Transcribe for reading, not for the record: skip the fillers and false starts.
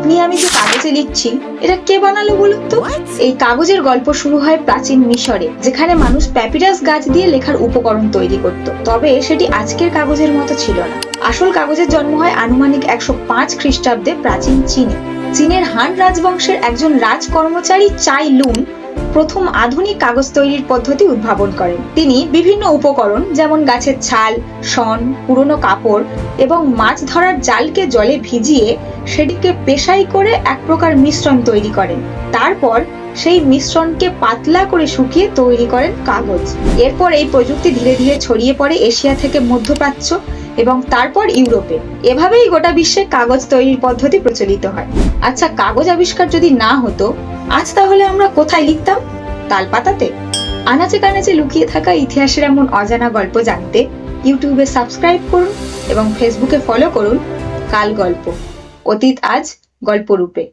নিয়ে আমি যে কাগজে লিখছি এটা কে বানালো বলুন তো? এই কাগজের গল্প শুরু হয় প্রাচীন মিশরে, যেখানে মানুষ প্যাপিরাস গাছ দিয়ে লেখার উপকরণ তৈরি করত। তবে সেটি আজকের কাগজের মতো ছিল না। আসল কাগজের জন্ম হয় আনুমানিক 105 খ্রিস্টাব্দে প্রাচীন চীনে। চীনের হান রাজবংশের একজন রাজকর্মচারী চাই লুন প্রথম আধুনিক কাগজ তৈরির পদ্ধতি উদ্ভাবন করেন। তিনি বিভিন্ন উপকরণ যেমন গাছের ছাল, শন, পুরনো কাপড় এবং মাছ ধরার জালকে জলে ভিজিয়ে সেটিকে পেশাই করে এক প্রকার মিশ্রণ তৈরি করেন। তারপর সেই মিশ্রণকে পাতলা করে শুকিয়ে তৈরি করেন কাগজ। এরপর এই প্রযুক্তি ধীরে ধীরে ছড়িয়ে পড়ে এশিয়া থেকে মধ্যপ্রাচ্য এবং তারপর ইউরোপে। এভাবেই গোটা বিশ্বে কাগজ তৈরির পদ্ধতি প্রচলিত হয়। আচ্ছা, কাগজ আবিষ্কার যদি না হতো, আজ তাহলে আমরা কোথায় লিখতাম? তালপাতাতে? আনাচে কানাচে লুকিয়ে থাকা ইতিহাসের এমন অজানা গল্প জানতে ইউটিউবে সাবস্ক্রাইব করুন এবং ফেসবুকে ফলো করুন কাল গল্প, অতীত আজ গল্প রূপে।